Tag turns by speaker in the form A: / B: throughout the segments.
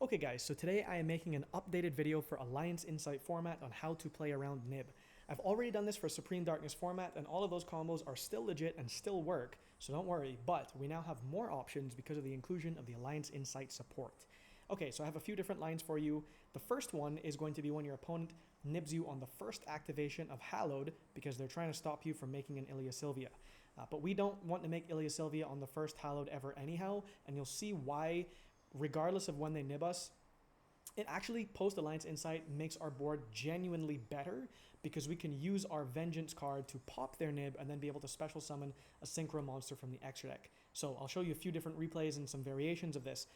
A: Okay guys, so today I am making an updated video for Alliance Insight format on how to play around Nib. I've already done this for Supreme Darkness format and all of those combos are still legit and still work, so don't worry, but we now have more options because of the inclusion of the Alliance Insight support. Okay, so I have a few different lines for you. The first one is going to be when your opponent nibs you on the first activation of Hallowed because they're trying to stop you from making an Ilia Sylvia. But we don't want to make Ilia Sylvia on the first Hallowed ever anyhow, and you'll see why regardless of when they nib us. It actually, post-Alliance Insight, makes our board genuinely better because we can use our Vengeance card to pop their nib and then be able to special summon a Synchro monster from the extra deck. So I'll show you a few different replays and some variations of this,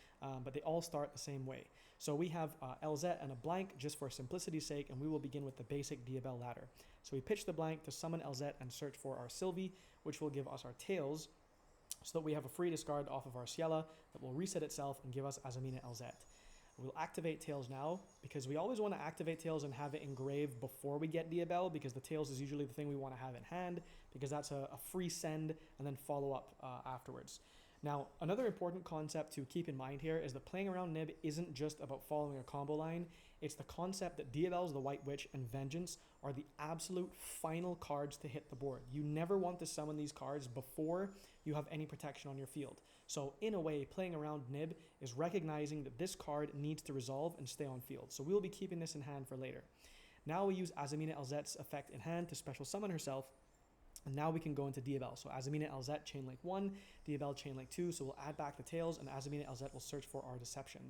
A: but they all start the same way. So we have LZ and a blank just for simplicity's sake, and we will begin with the basic Diabell ladder. So we pitch the blank to summon LZ and search for our Sylvie, which will give us our Tails, so that we have a free discard off of our Ciela that will reset itself and give us Azamina LZ. We'll activate Tails now because we always want to activate Tails and have it engraved before we get Diabell because the Tails is usually the thing we want to have in hand because that's a free send and then follow up afterwards. Now, another important concept to keep in mind here is that playing around Nib isn't just about following a combo line. It's the concept that Diabell's the White Witch and Vengeance are the absolute final cards to hit the board. You never want to summon these cards before you have any protection on your field. So in a way, playing around Nib is recognizing that this card needs to resolve and stay on field. So we'll be keeping this in hand for later. Now we use Azamina LZ's effect in hand to special summon herself. And now we can go into Diabell. So Azamina LZ Chainlink 1, Diabell Chainlink 2. So we'll add back the Tails and Azamina LZ will search for our Deception.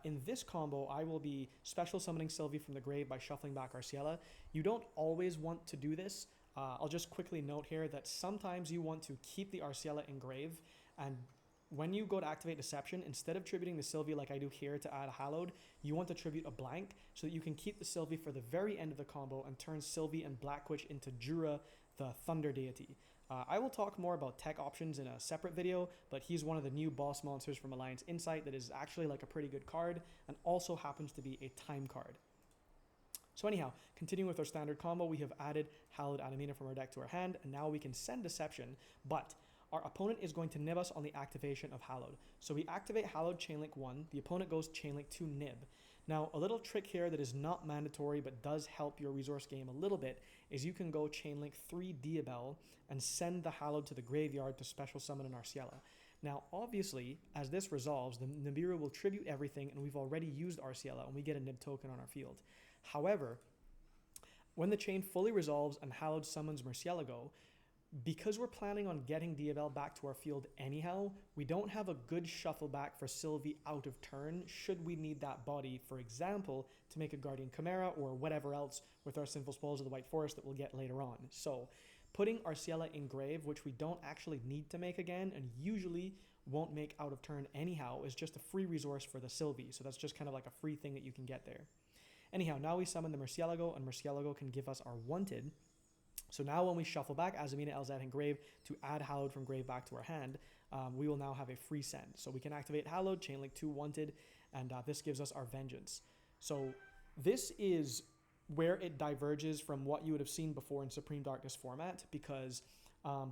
A: In this combo, I will be special summoning Sylvie from the grave by shuffling back our Ciela. You don't always want to do this. I'll just quickly note here that sometimes you want to keep the Arciela in grave, and when you go to activate Deception, instead of tributing the Sylvie like I do here to add Hallowed, you want to tribute a blank so that you can keep the Sylvie for the very end of the combo and turn Sylvie and Black Witch into Jura, the Thunder Deity. I will talk more about tech options in a separate video, but he's one of the new boss monsters from Alliance Insight that is actually like a pretty good card and also happens to be a time card. So anyhow, continuing with our standard combo, we have added Hallowed Adamina from our deck to our hand, and now we can send Deception, but our opponent is going to nib us on the activation of Hallowed. So we activate Hallowed Chainlink 1, the opponent goes Chainlink 2 nib. Now, a little trick here that is not mandatory but does help your resource game a little bit is you can go Chainlink 3 Diabell and send the Hallowed to the graveyard to special summon an Arciela. Now, obviously, as this resolves, the Nibiru will tribute everything, and we've already used Arciela, and we get a nib token on our field. However, when the chain fully resolves and Hallowed summons Murcielago, because we're planning on getting Diabell back to our field anyhow, we don't have a good shuffle back for Sylvie out of turn should we need that body, for example, to make a Guardian Chimera or whatever else with our Sinful Spoils of the White Forest that we'll get later on. So putting Arciela in grave, which we don't actually need to make again and usually won't make out of turn anyhow, is just a free resource for the Sylvie. So that's just kind of like a free thing that you can get there. Anyhow, now we summon the Murcielago, and Murcielago can give us our Wanted. So now when we shuffle back Azamina LZ in grave to add Hallowed from grave back to our hand, we will now have a free send. So we can activate Hallowed, Chainlink 2 Wanted, and this gives us our Vengeance. So this is where it diverges from what you would have seen before in Supreme Darkness format, because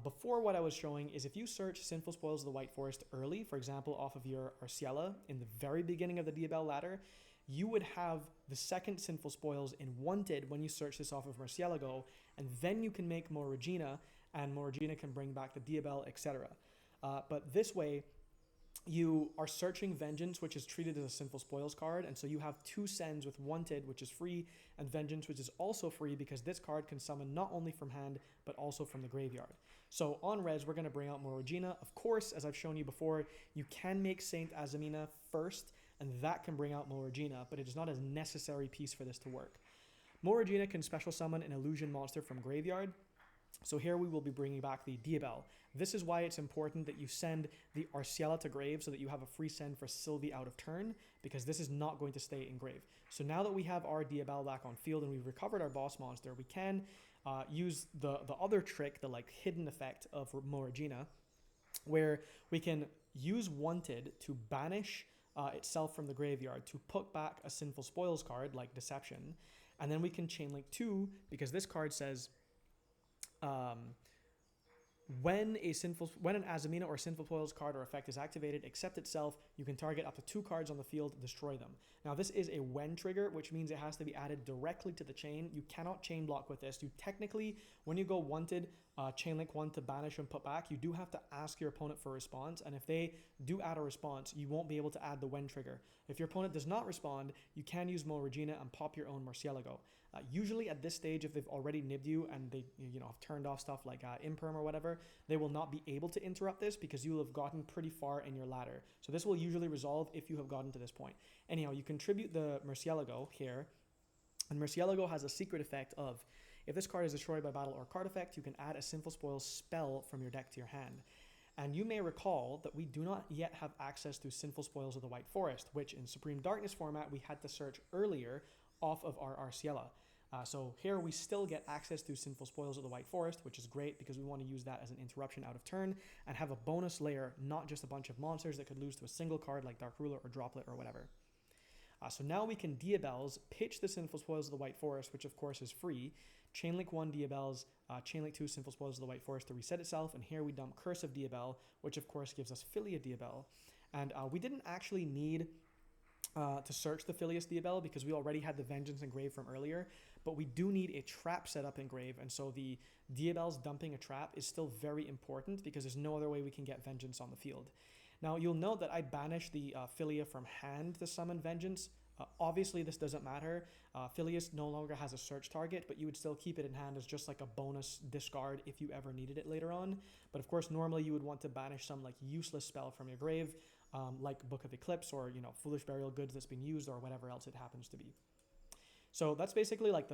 A: before what I was showing is if you search Sinful Spoils of the White Forest early, for example, off of your Arciela in the very beginning of the Diabell ladder, you would have the second Sinful Spoils in Wanted when you search this off of Murcielago, and then you can make Moragina, and Moragina can bring back the Diabell, etc. But this way, you are searching Vengeance, which is treated as a Sinful Spoils card, and so you have two sends with Wanted, which is free, and Vengeance, which is also free because this card can summon not only from hand, but also from the graveyard. So on res, we're going to bring out Moragina. Of course, as I've shown you before, you can make Saint Azamina first, and that can bring out Moragina, but it is not a necessary piece for this to work. Moragina can special summon an illusion monster from graveyard. So here we will be bringing back the Diabell. This is why it's important that you send the Arciela to grave so that you have a free send for Sylvie out of turn, because this is not going to stay in grave. So now that we have our Diabell back on field and we've recovered our boss monster, we can use the other trick, the like hidden effect of Moragina, where we can use Wanted to banish itself from the graveyard to put back a Sinful Spoils card like Deception, and then we can Chainlink 2 because this card says When an Azamina or Sinful Spoils card or effect is activated, except itself, you can target up to 2 cards on the field and destroy them. Now this is a when trigger, which means it has to be added directly to the chain. You cannot chain block with this. You technically, when you go wanted, chain link 1 to banish and put back, you do have to ask your opponent for a response, and if they do add a response, you won't be able to add the when trigger. If your opponent does not respond, you can use Mo Regina and pop your own Murcielago. Usually at this stage, if they've already nibbed you and they have turned off stuff like Imperm or whatever, they will not be able to interrupt this because you will have gotten pretty far in your ladder. So this will usually resolve if you have gotten to this point. Anyhow, you contribute the Murcielago here, and Murcielago has a secret effect of, if this card is destroyed by battle or card effect, you can add a Sinful Spoils spell from your deck to your hand. And you may recall that we do not yet have access to Sinful Spoils of the White Forest, which in Supreme Darkness format we had to search earlier off of our Arciela. So here we still get access to Sinful Spoils of the White Forest, which is great because we want to use that as an interruption out of turn and have a bonus layer, not just a bunch of monsters that could lose to a single card like Dark Ruler or Droplet or whatever. So now we can Diabells, pitch the Sinful Spoils of the White Forest, which of course is free, Chainlink 1 Diabells, Chainlink 2 Sinful Spoils of the White Forest to reset itself, and here we dump Curse of Diabell, which of course gives us Filia Diabell. And we didn't actually need to search the Filius Diabell because we already had the Vengeance engraved from earlier, but we do need a trap set up engraved, and so the Diabells dumping a trap is still very important because there's no other way we can get Vengeance on the field. Now you'll note that I banished the Filia from hand to summon Vengeance. Obviously this doesn't matter. Filius no longer has a search target, but you would still keep it in hand as just like a bonus discard if you ever needed it later on. But of course normally you would want to banish some like useless spell from your grave, like Book of Eclipse or Foolish Burial Goods that's been used or whatever else it happens to be. So that's basically like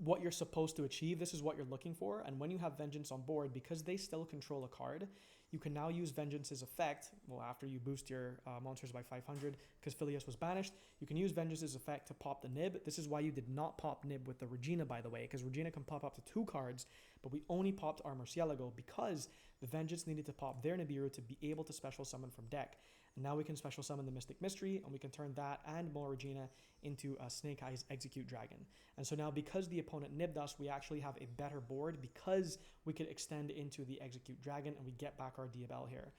A: what you're supposed to achieve. This is what you're looking for, and when you have Vengeance on board, because they still control a card, you can now use Vengeance's effect, well, after you boost your monsters by 500, because Filius was banished, you can use Vengeance's effect to pop the Nib. This is why you did not pop Nib with the Regina, by the way, because Regina can pop up to 2 cards, but we only popped our Murcielago because the Vengeance needed to pop their Nibiru to be able to special summon from deck. And now we can special summon the Mystic Mystery, and we can turn that and Mo Regina into Snake Eyes Execute Dragon. And so now because the opponent nibbed us, we actually have a better board because we could extend into the Execute Dragon and we get back our Diabell here.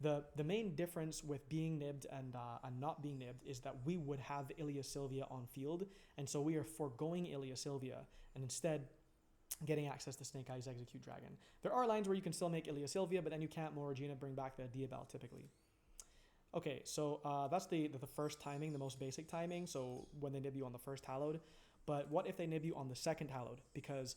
A: The main difference with being nibbed and not being nibbed is that we would have Ilia Sylvia on field, and so we are foregoing Ilia Sylvia and instead getting access to Snake Eyes Execute Dragon. There are lines where you can still make Ilia Sylvia, but then you can't Mo Regina bring back the Diabell typically. Okay, so that's the first timing, the most basic timing, so when they nib you on the first Hallowed. But what if they nib you on the second Hallowed? Because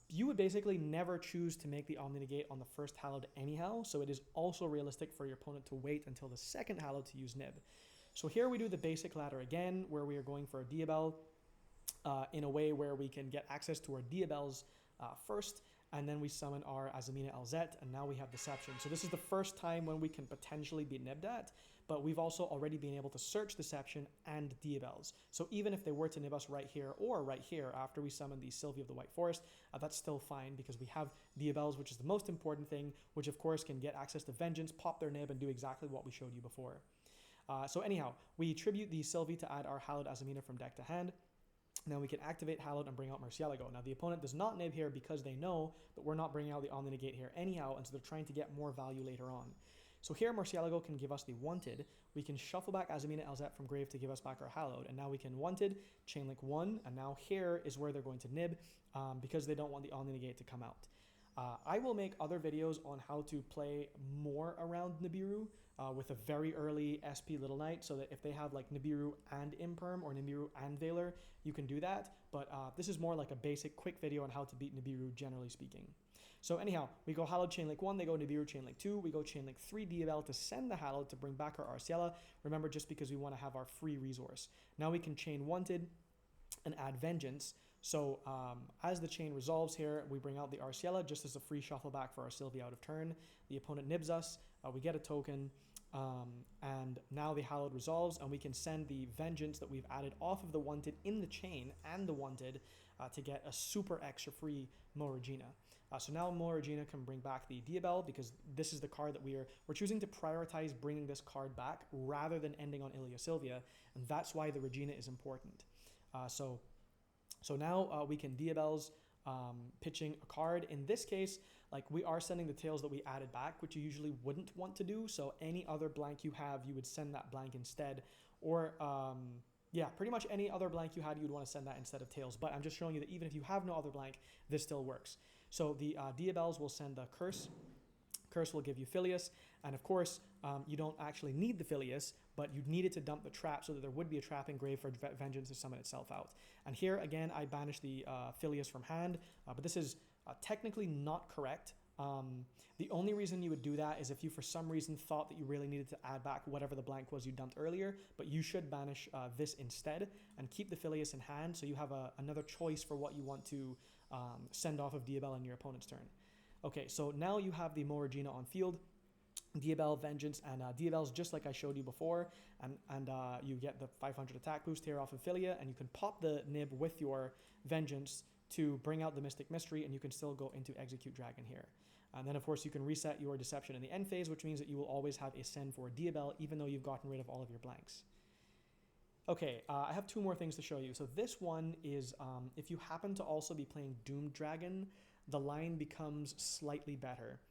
A: you would basically never choose to make the Omni Negate on the first Hallowed anyhow, so it is also realistic for your opponent to wait until the second Hallowed to use nib. So here we do the basic ladder again, where we are going for a Diabell in a way where we can get access to our Diabells first, and then we summon our Azamina Elzet, and now we have Deception. So this is the first time when we can potentially be nibbed at, but we've also already been able to search Deception and Diabells. So even if they were to nib us right here or right here after we summon the Sylvie of the White Forest, that's still fine because we have Diabells, which is the most important thing, which of course can get access to Vengeance, pop their nib, and do exactly what we showed you before. So anyhow, we tribute the Sylvie to add our Hallowed Azamina from deck to hand. Now we can activate Hallowed and bring out Murcielago. Now the opponent does not nib here because they know that we're not bringing out the Omni Negate here anyhow, and so they're trying to get more value later on. So here Murcielago can give us the Wanted. We can shuffle back Azamina Elzet from grave to give us back our Hallowed, and now we can Wanted, Chainlink 1, and now here is where they're going to nib because they don't want the Omni Negate to come out. I will make other videos on how to play more around Nibiru with a very early SP Little Knight, so that if they have like Nibiru and Imperm or Nibiru and Veiler, you can do that. But this is more like a basic quick video on how to beat Nibiru generally speaking. So anyhow, we go Hallowed Chainlink 1, they go Nibiru Chainlink 2, we go Chainlink 3 Diabell to send the Hallowed to bring back our Arciela. Remember, just because we want to have our free resource. Now we can chain Wanted and add Vengeance. So as the chain resolves here, we bring out the Arciela just as a free shuffle back for our Sylvie out of turn. The opponent nibs us, we get a token, and now the Hallowed resolves, and we can send the Vengeance that we've added off of the Wanted in the chain and the Wanted to get a super extra free Mo Regina. So now Mo Regina can bring back the Diabell because this is the card that we're choosing to prioritize bringing this card back rather than ending on Ilia Sylvia, and that's why the Regina is important. So now we can Diabells pitching a card. In this case, like we are sending the tails that we added back, which you usually wouldn't want to do. So any other blank you have, you would send that blank instead. Or yeah, pretty much any other blank you had, you'd want to send that instead of tails. But I'm just showing you that even if you have no other blank, this still works. So the Diabels will send the curse. Curse will give you Filius, and of course, you don't actually need the Filius, but you needed to dump the trap so that there would be a trap engraved for Vengeance to summon itself out. And here, again, I banish the Filius from hand, but this is technically not correct. The only reason you would do that is if you for some reason thought that you really needed to add back whatever the blank was you dumped earlier, but you should banish this instead and keep the Filius in hand so you have another choice for what you want to send off of Diabel in your opponent's turn. Okay, so now you have the Moragina on field, Diabel, Vengeance, and Diabel's just like I showed you before, and you get the 500 attack boost here off of Filia, and you can pop the nib with your Vengeance to bring out the Mystic Mystery, and you can still go into Execute Dragon here. And then, of course, you can reset your Deception in the end phase, which means that you will always have a send for Diabel, even though you've gotten rid of all of your blanks. Okay, I have two more things to show you. So this one is, if you happen to also be playing Doom Dragon, the line becomes slightly better.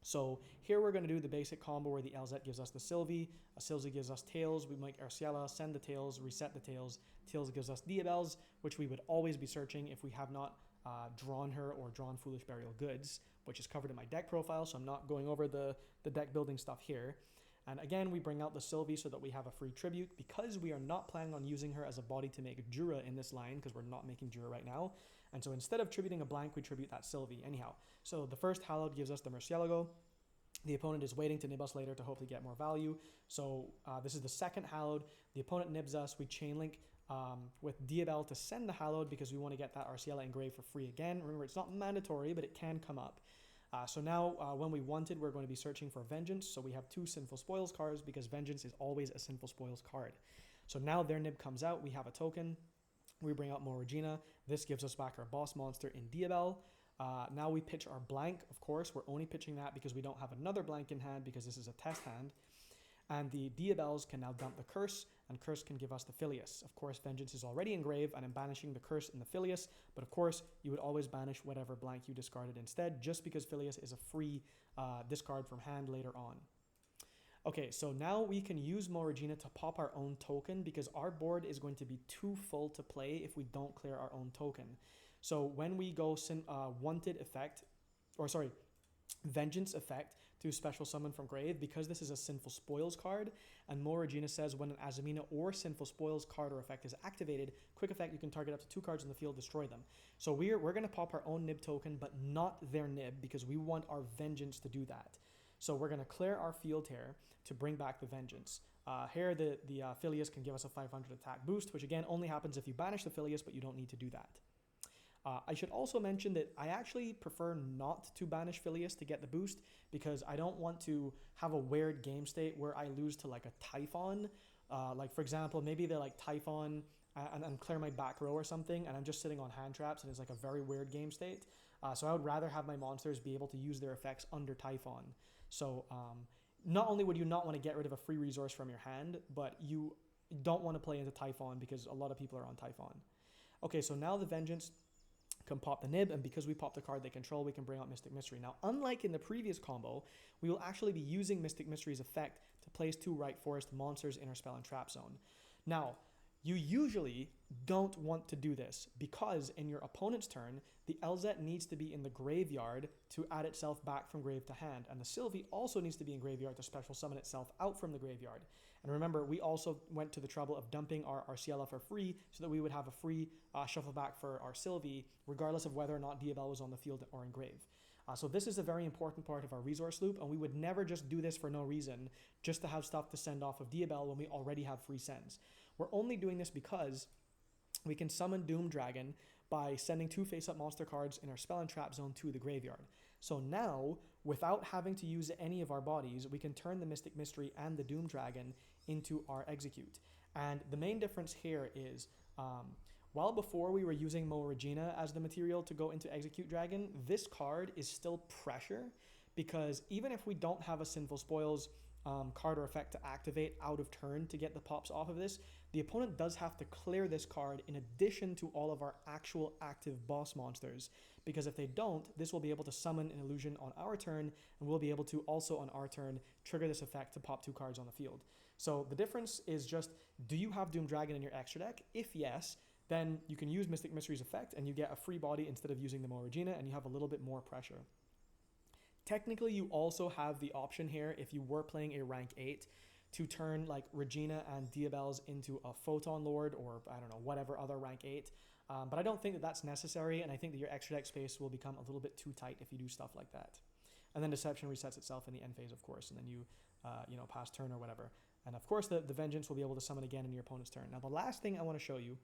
A: So here we're going to do the basic combo where the LZ gives us the Sylvie, a Sylvie gives us Tails, we make Arciela, send the Tails, reset the Tails, Tails gives us Diabels, which we would always be searching if we have not drawn her or drawn Foolish Burial Goods, which is covered in my deck profile, so I'm not going over the deck building stuff here. And again, we bring out the Sylvie so that we have a free tribute. Because we are not planning on using her as a body to make Jura in this line, because we're not making Jura right now. And so instead of tributing a blank, we tribute that Sylvie. Anyhow, so the first Hallowed gives us the Murcielago. The opponent is waiting to nib us later to hopefully get more value. So this is the second Hallowed. The opponent nibs us. We chain link with Diabel to send the Hallowed because we want to get that Arciela engraved for free again. Remember, it's not mandatory, but it can come up. So now, when we wanted, we're going to be searching for Vengeance. So we have two Sinful Spoils cards because Vengeance is always a Sinful Spoils card. So now their nib comes out. We have a token. We bring out Moragina. This gives us back our boss monster in Diabel. Now we pitch our blank. Of course, we're only pitching that because we don't have another blank in hand because this is a test hand. And the Diabels can now dump the Curse, and Curse can give us the Filius. Of course, Vengeance is already engraved, and I'm banishing the Curse and the Filius, but of course, you would always banish whatever blank you discarded instead, just because Filius is a free discard from hand later on. Okay, so now we can use Moragina to pop our own token, because our board is going to be too full to play if we don't clear our own token. So when we go Wanted effect, or sorry, Vengeance effect, to special summon from grave, because this is a Sinful Spoils card, and Moragina says when an Azamina or Sinful Spoils card or effect is activated, quick effect, you can target up to 2 cards in the field, destroy them. So we're going to pop our own nib token, but not their nib, because we want our Vengeance to do that. So we're going to clear our field here to bring back the Vengeance. Here the Filius can give us a 500 attack boost, which again only happens if you banish the Filius, but you don't need to do that. I should also mention that I actually prefer not to banish Filius to get the boost, because I don't want to have a weird game state where I lose to like a Typhon. Like for example, maybe they're like Typhon and clear my back row or something, and I'm just sitting on hand traps and it's like a very weird game state. So I would rather have my monsters be able to use their effects under Typhon. So not only would you not want to get rid of a free resource from your hand, but you don't want to play into Typhon because a lot of people are on Typhon. Okay, so now the Vengeance can pop the nib, and because we pop the card they control, we can bring out Mystic Mystery. Now, unlike in the previous combo, we will actually be using Mystic Mystery's effect to place 2 Right Forest monsters in our spell and trap zone. Now, you usually don't want to do this, because in your opponent's turn, the LZ needs to be in the graveyard to add itself back from grave to hand, and the Sylvie also needs to be in graveyard to special summon itself out from the graveyard. And remember, we also went to the trouble of dumping our Arciela for free so that we would have a free shuffle back for our Sylvie, regardless of whether or not Diabel was on the field or in grave. So this is a very important part of our resource loop, and we would never just do this for no reason, just to have stuff to send off of Diabel when we already have free sends. We're only doing this because we can summon Doom Dragon by sending 2 face-up monster cards in our spell and trap zone to the graveyard. So now, without having to use any of our bodies, we can turn the Mystic Mystery and the Doom Dragon into our execute. And the main difference here is, while before we were using Moragina as the material to go into Execute Dragon, this card is still pressure, because even if we don't have a Sinful Spoils card or effect to activate out of turn to get the pops off of this, the opponent does have to clear this card in addition to all of our actual active boss monsters, because if they don't, this will be able to summon an illusion on our turn, and we'll be able to also on our turn trigger this effect to pop 2 cards on the field. So the difference is just, do you have Doom Dragon in your extra deck? If yes, then you can use Mystic Mystery's effect and you get a free body instead of using the Mo Regina, and you have a little bit more pressure. Technically, you also have the option here, if you were playing a rank 8, to turn like Regina and Diabelle's into a Photon Lord, or I don't know, whatever other rank 8. But I don't think that that's necessary, and I think that your extra deck space will become a little bit too tight if you do stuff like that. And then Deception resets itself in the end phase, of course, and then you, pass turn or whatever. And of course, the Vengeance will be able to summon again in your opponent's turn. Now, the last thing I want to show you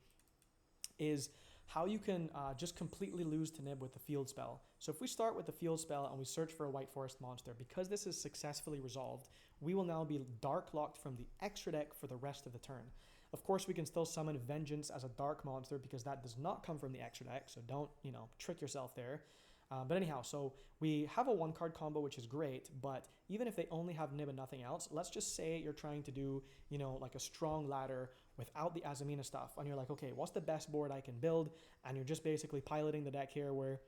A: is how you can just completely lose to Nib with the field spell. So if we start with the field spell and we search for a White Forest monster, because this is successfully resolved, we will now be dark locked from the extra deck for the rest of the turn. Of course, we can still summon Vengeance as a dark monster because that does not come from the extra deck, so don't, trick yourself there. But anyhow, so we have a 1-card combo, which is great, but even if they only have Nib and nothing else, let's just say you're trying to do, like a strong ladder without the Azamina stuff, and you're like, okay, what's the best board I can build? And you're just basically piloting the deck here where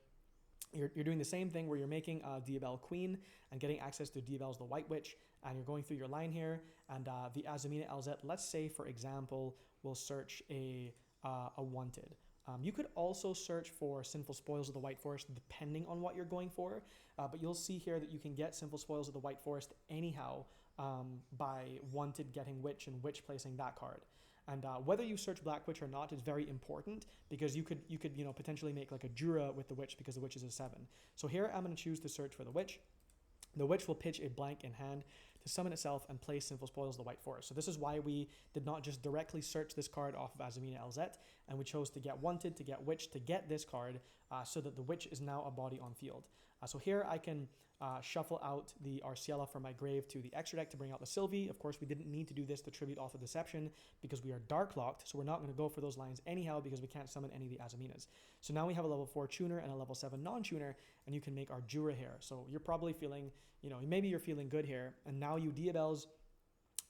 A: you're doing the same thing where you're making Diabelle Queen and getting access to Diabelle's the White Witch, and you're going through your line here, and the Azamina LZ, let's say, for example, we'll search a Wanted. You could also search for Sinful Spoils of the White Forest depending on what you're going for, but you'll see here that you can get Sinful Spoils of the White Forest anyhow by Wanted getting Witch and Witch placing that card. And whether you search Black Witch or not is very important, because you could potentially make like a Jura with the Witch because the Witch is a 7. So here I'm going to choose to search for the Witch. The Witch will pitch a blank in hand to summon itself and place Sinful Spoils of the White Forest. So this is why we did not just directly search this card off of Azamina LZ, and we chose to get Wanted, to get Witch, to get this card, so that the Witch is now a body on field. So here I can shuffle out the Arciela from my grave to the extra deck to bring out the Sylvie. Of course, we didn't need to do this to tribute off of Deception because we are dark locked, so we're not going to go for those lines anyhow because we can't summon any of the Azaminas. So now we have a level 4 tuner and a level 7 non-tuner, and you can make our Jura here. So you're probably feeling, maybe you're feeling good here, and now you Diabelles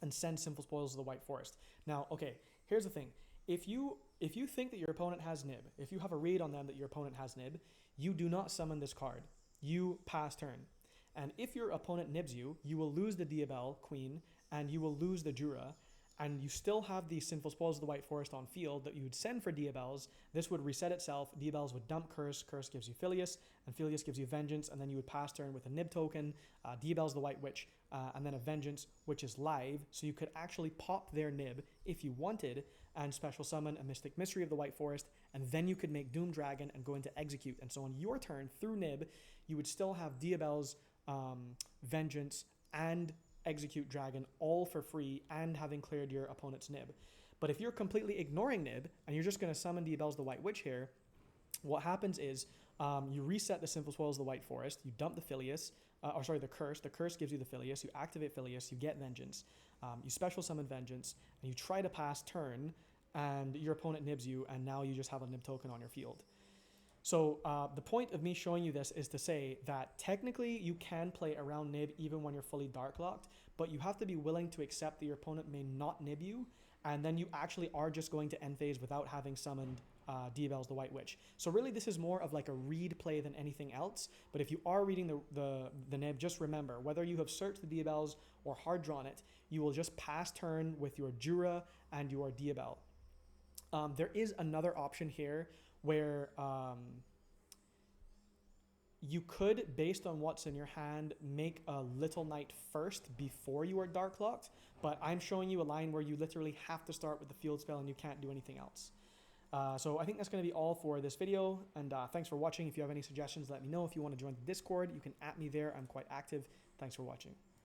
A: and send Sinful Spoils of the White Forest. Now, okay, here's the thing. If you think that your opponent has Nib, if you have a read on them that your opponent has Nib, you do not summon this card. You pass turn. And if your opponent nibs you, you will lose the Diabelle Queen, and you will lose the Jura, and you still have the Sinful Spoils of the White Forest on field that you would send for Diabelles. This would reset itself. Diabelles would dump Curse. Curse gives you Filius, and Filius gives you Vengeance, and then you would pass turn with a Nib token, Diabelle's the White Witch, and then a Vengeance, which is live, so you could actually pop their Nib if you wanted, and special summon a Mystic Mystery of the White Forest, and then you could make Doom Dragon and go into Execute. And so on your turn, through Nib, you would still have Diabelle's Vengeance and Execute Dragon all for free, and having cleared your opponent's Nib. But if you're completely ignoring Nib and you're just going to summon Diabelle's the White Witch here, what happens is you reset the Sinful Spoils of the White Forest, you dump the Filius, the Curse. The Curse gives you the Filius, you activate Filius, you get Vengeance, you special summon Vengeance, and you try to pass turn, and your opponent nibs you, and now you just have a Nib token on your field. So the point of me showing you this is to say that technically you can play around Nib even when you're fully dark locked, but you have to be willing to accept that your opponent may not Nib you, and then you actually are just going to end phase without having summoned Diabelle's the White Witch. So really this is more of like a read play than anything else, but if you are reading the Nib, just remember, whether you have searched the Diabelle's or hard drawn it, you will just pass turn with your Jura and your Diabelle. There is another option here where you could, based on what's in your hand, make a Little Knight first before you are dark locked, but I'm showing you a line where you literally have to start with the field spell and you can't do anything else. So I think that's going to be all for this video, and thanks for watching. If you have any suggestions, let me know. If you want to join the Discord, you can @ me there. I'm quite active. Thanks for watching.